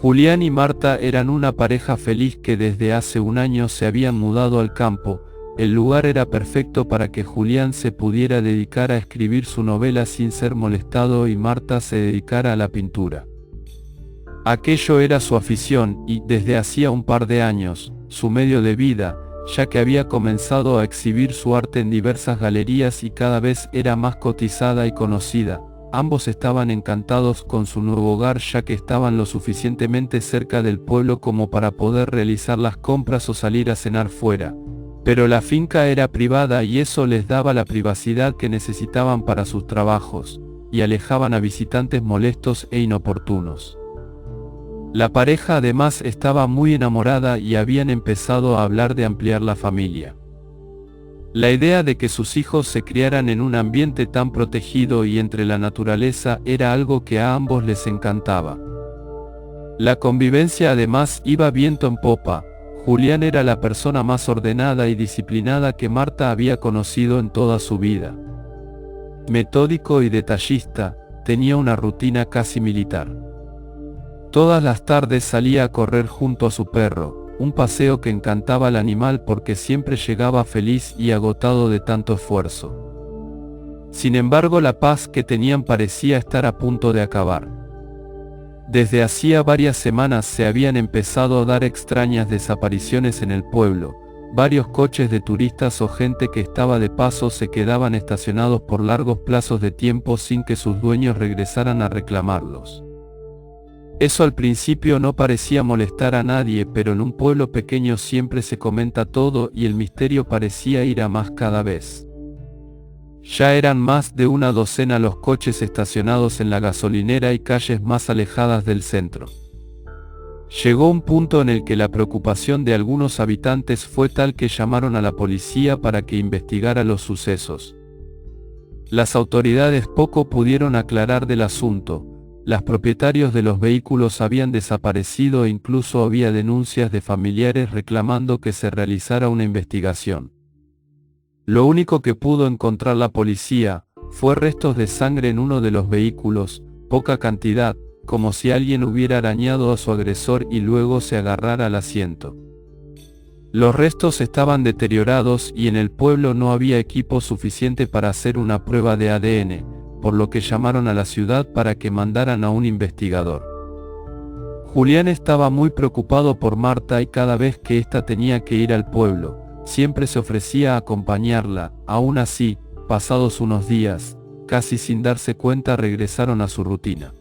Julián y Marta eran una pareja feliz que desde hace un año se habían mudado al campo. El lugar era perfecto para que Julián se pudiera dedicar a escribir su novela sin ser molestado y Marta se dedicara a la pintura. Aquello era su afición y, desde hacía un par de años, su medio de vida, ya que había comenzado a exhibir su arte en diversas galerías y cada vez era más cotizada y conocida. Ambos estaban encantados con su nuevo hogar ya que estaban lo suficientemente cerca del pueblo como para poder realizar las compras o salir a cenar fuera. Pero la finca era privada y eso les daba la privacidad que necesitaban para sus trabajos, y alejaban a visitantes molestos e inoportunos. La pareja además estaba muy enamorada y habían empezado a hablar de ampliar la familia. La idea de que sus hijos se criaran en un ambiente tan protegido y entre la naturaleza era algo que a ambos les encantaba. La convivencia además iba viento en popa. Julián era la persona más ordenada y disciplinada que Marta había conocido en toda su vida. Metódico y detallista, tenía una rutina casi militar. Todas las tardes salía a correr junto a su perro, un paseo que encantaba al animal porque siempre llegaba feliz y agotado de tanto esfuerzo. Sin embargo, la paz que tenían parecía estar a punto de acabar. Desde hacía varias semanas se habían empezado a dar extrañas desapariciones en el pueblo. Varios coches de turistas o gente que estaba de paso se quedaban estacionados por largos plazos de tiempo sin que sus dueños regresaran a reclamarlos. Eso al principio no parecía molestar a nadie, pero en un pueblo pequeño siempre se comenta todo y el misterio parecía ir a más cada vez. Ya eran más de una docena los coches estacionados en la gasolinera y calles más alejadas del centro. Llegó un punto en el que la preocupación de algunos habitantes fue tal que llamaron a la policía para que investigara los sucesos. Las autoridades poco pudieron aclarar del asunto. Los propietarios de los vehículos habían desaparecido e incluso había denuncias de familiares reclamando que se realizara una investigación. Lo único que pudo encontrar la policía fue restos de sangre en uno de los vehículos, poca cantidad, como si alguien hubiera arañado a su agresor y luego se agarrara al asiento. Los restos estaban deteriorados y en el pueblo no había equipo suficiente para hacer una prueba de ADN, por lo que llamaron a la ciudad para que mandaran a un investigador. Julián estaba muy preocupado por Marta y cada vez que ésta tenía que ir al pueblo, siempre se ofrecía a acompañarla. Aún así, pasados unos días, casi sin darse cuenta regresaron a su rutina.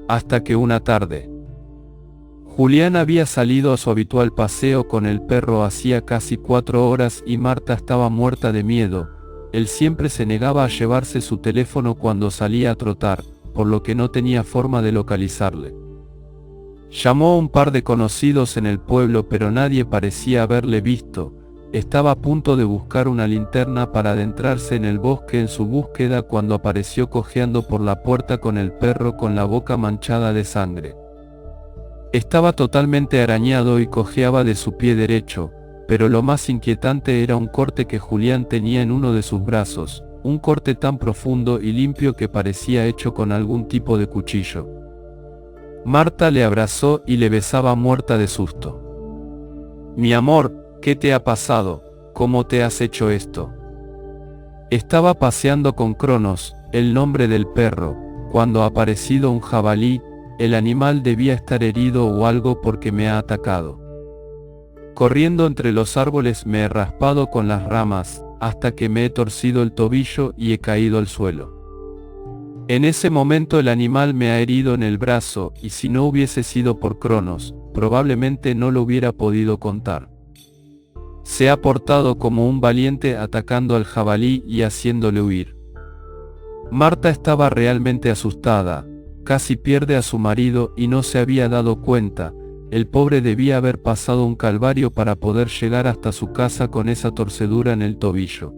Hasta que una tarde, Julián había salido a su habitual paseo con el perro hacía casi 4 horas y Marta estaba muerta de miedo. Él siempre se negaba a llevarse su teléfono cuando salía a trotar, por lo que no tenía forma de localizarle. Llamó a un par de conocidos en el pueblo pero nadie parecía haberle visto. Estaba a punto de buscar una linterna para adentrarse en el bosque en su búsqueda cuando apareció cojeando por la puerta con el perro con la boca manchada de sangre. Estaba totalmente arañado y cojeaba de su pie derecho, pero lo más inquietante era un corte que Julián tenía en uno de sus brazos, un corte tan profundo y limpio que parecía hecho con algún tipo de cuchillo. Marta le abrazó y le besaba muerta de susto. «Mi amor, ¿qué te ha pasado? ¿Cómo te has hecho esto?» Estaba paseando con Cronos, el nombre del perro, cuando ha aparecido un jabalí. El animal debía estar herido o algo porque me ha atacado. Corriendo entre los árboles me he raspado con las ramas, hasta que me he torcido el tobillo y he caído al suelo. En ese momento el animal me ha herido en el brazo, y si no hubiese sido por Cronos, probablemente no lo hubiera podido contar. Se ha portado como un valiente atacando al jabalí y haciéndole huir. Marta estaba realmente asustada, casi pierde a su marido y no se había dado cuenta. El pobre debía haber pasado un calvario para poder llegar hasta su casa con esa torcedura en el tobillo.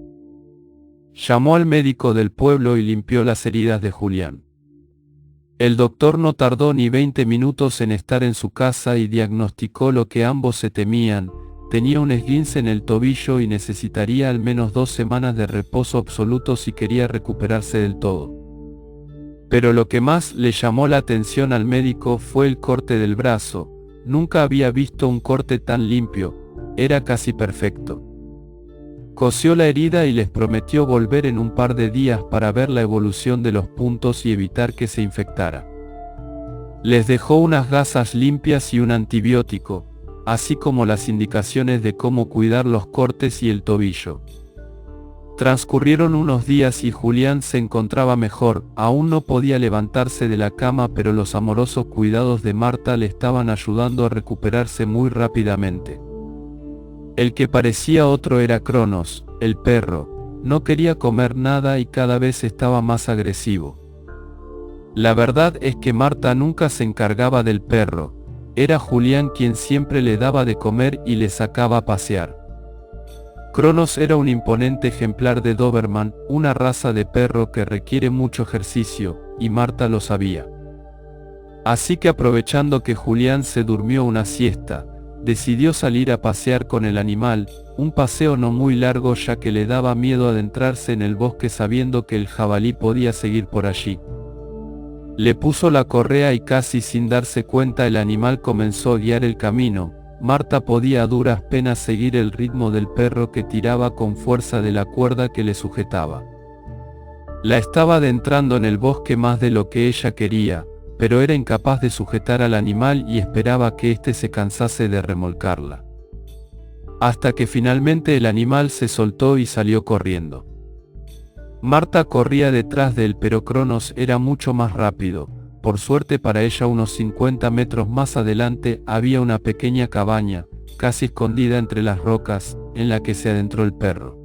Llamó al médico del pueblo y limpió las heridas de Julián. El doctor no tardó ni 20 minutos en estar en su casa y diagnosticó lo que ambos se temían. Tenía un esguince en el tobillo y necesitaría al menos 2 semanas de reposo absoluto si quería recuperarse del todo. Pero lo que más le llamó la atención al médico fue el corte del brazo. Nunca había visto un corte tan limpio, era casi perfecto. Cosió la herida y les prometió volver en un par de días para ver la evolución de los puntos y evitar que se infectara. Les dejó unas gasas limpias y un antibiótico, así como las indicaciones de cómo cuidar los cortes y el tobillo. Transcurrieron unos días y Julián se encontraba mejor, aún no podía levantarse de la cama, pero los amorosos cuidados de Marta le estaban ayudando a recuperarse muy rápidamente. El que parecía otro era Cronos, el perro. No quería comer nada y cada vez estaba más agresivo. La verdad es que Marta nunca se encargaba del perro, era Julián quien siempre le daba de comer y le sacaba a pasear. Cronos era un imponente ejemplar de Doberman, una raza de perro que requiere mucho ejercicio, y Marta lo sabía. Así que aprovechando que Julián se durmió una siesta, decidió salir a pasear con el animal, un paseo no muy largo ya que le daba miedo adentrarse en el bosque sabiendo que el jabalí podía seguir por allí. Le puso la correa y casi sin darse cuenta el animal comenzó a guiar el camino. Marta podía a duras penas seguir el ritmo del perro que tiraba con fuerza de la cuerda que le sujetaba. La estaba adentrando en el bosque más de lo que ella quería, pero era incapaz de sujetar al animal y esperaba que éste se cansase de remolcarla. Hasta que finalmente el animal se soltó y salió corriendo. Marta corría detrás de él, pero Cronos era mucho más rápido. Por suerte para ella, unos 50 metros más adelante había una pequeña cabaña, casi escondida entre las rocas, en la que se adentró el perro.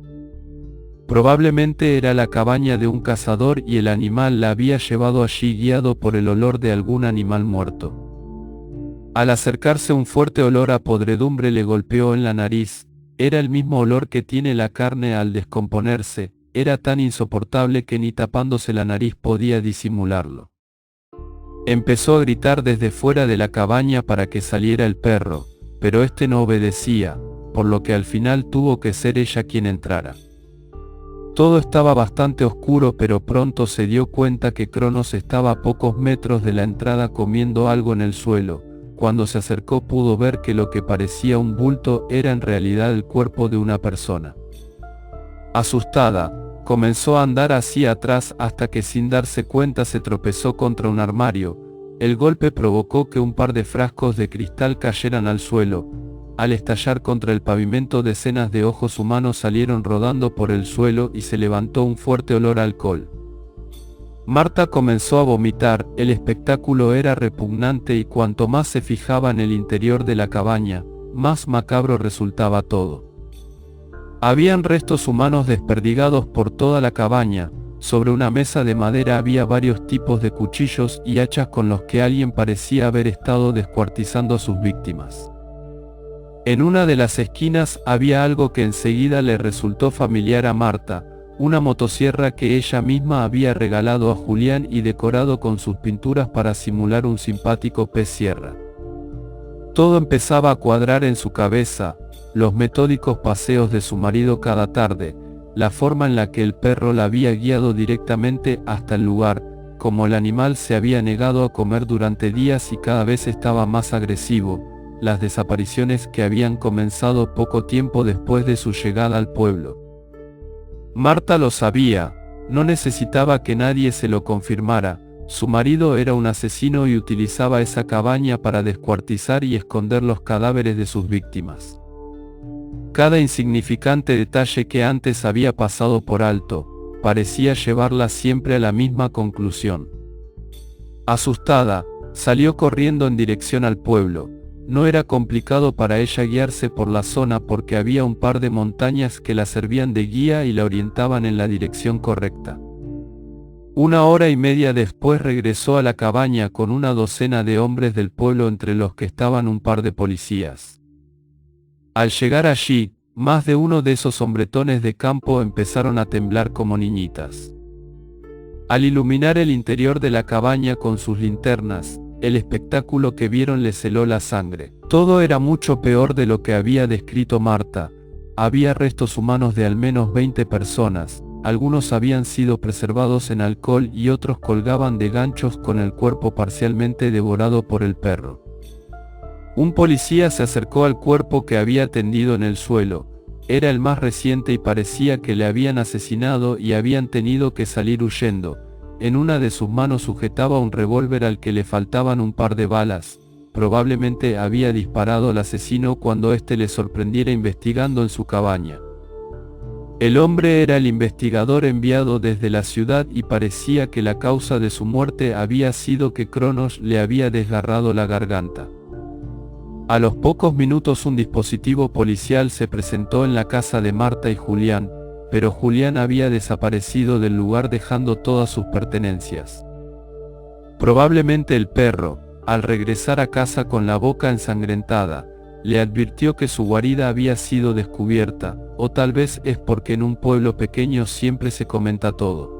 Probablemente era la cabaña de un cazador y el animal la había llevado allí guiado por el olor de algún animal muerto. Al acercarse, un fuerte olor a podredumbre le golpeó en la nariz. Era el mismo olor que tiene la carne al descomponerse. Era tan insoportable que ni tapándose la nariz podía disimularlo. Empezó a gritar desde fuera de la cabaña para que saliera el perro, pero este no obedecía, por lo que al final tuvo que ser ella quien entrara. Todo estaba bastante oscuro, pero pronto se dio cuenta que Cronos estaba a pocos metros de la entrada comiendo algo en el suelo. Cuando se acercó pudo ver que lo que parecía un bulto era en realidad el cuerpo de una persona. Asustada, comenzó a andar hacia atrás hasta que sin darse cuenta se tropezó contra un armario. El golpe provocó que un par de frascos de cristal cayeran al suelo. Al estallar contra el pavimento, decenas de ojos humanos salieron rodando por el suelo y se levantó un fuerte olor a alcohol. Marta comenzó a vomitar, el espectáculo era repugnante y cuanto más se fijaba en el interior de la cabaña, más macabro resultaba todo. Habían restos humanos desperdigados por toda la cabaña. Sobre una mesa de madera había varios tipos de cuchillos y hachas con los que alguien parecía haber estado descuartizando a sus víctimas. En una de las esquinas había algo que enseguida le resultó familiar a Marta, una motosierra que ella misma había regalado a Julián y decorado con sus pinturas para simular un simpático pez sierra. Todo empezaba a cuadrar en su cabeza, los metódicos paseos de su marido cada tarde, la forma en la que el perro la había guiado directamente hasta el lugar, como el animal se había negado a comer durante días y cada vez estaba más agresivo, las desapariciones que habían comenzado poco tiempo después de su llegada al pueblo. Marta lo sabía, no necesitaba que nadie se lo confirmara. Su marido era un asesino y utilizaba esa cabaña para descuartizar y esconder los cadáveres de sus víctimas. Cada insignificante detalle que antes había pasado por alto, parecía llevarla siempre a la misma conclusión. Asustada, salió corriendo en dirección al pueblo. No era complicado para ella guiarse por la zona porque había un par de montañas que la servían de guía y la orientaban en la dirección correcta. 1 hora y media después regresó a la cabaña con una docena de hombres del pueblo, entre los que estaban un par de policías. Al llegar allí, más de uno de esos hombretones de campo empezaron a temblar como niñitas. Al iluminar el interior de la cabaña con sus linternas, el espectáculo que vieron les heló la sangre. Todo era mucho peor de lo que había descrito Marta. Había restos humanos de al menos 20 personas, algunos habían sido preservados en alcohol y otros colgaban de ganchos con el cuerpo parcialmente devorado por el perro. Un policía se acercó al cuerpo que había tendido en el suelo. Era el más reciente y parecía que le habían asesinado y habían tenido que salir huyendo. En una de sus manos sujetaba un revólver al que le faltaban un par de balas. Probablemente había disparado al asesino cuando éste le sorprendiera investigando en su cabaña. El hombre era el investigador enviado desde la ciudad y parecía que la causa de su muerte había sido que Cronos le había desgarrado la garganta. A los pocos minutos un dispositivo policial se presentó en la casa de Marta y Julián, pero Julián había desaparecido del lugar dejando todas sus pertenencias. Probablemente el perro, al regresar a casa con la boca ensangrentada, le advirtió que su guarida había sido descubierta, o tal vez es porque en un pueblo pequeño siempre se comenta todo.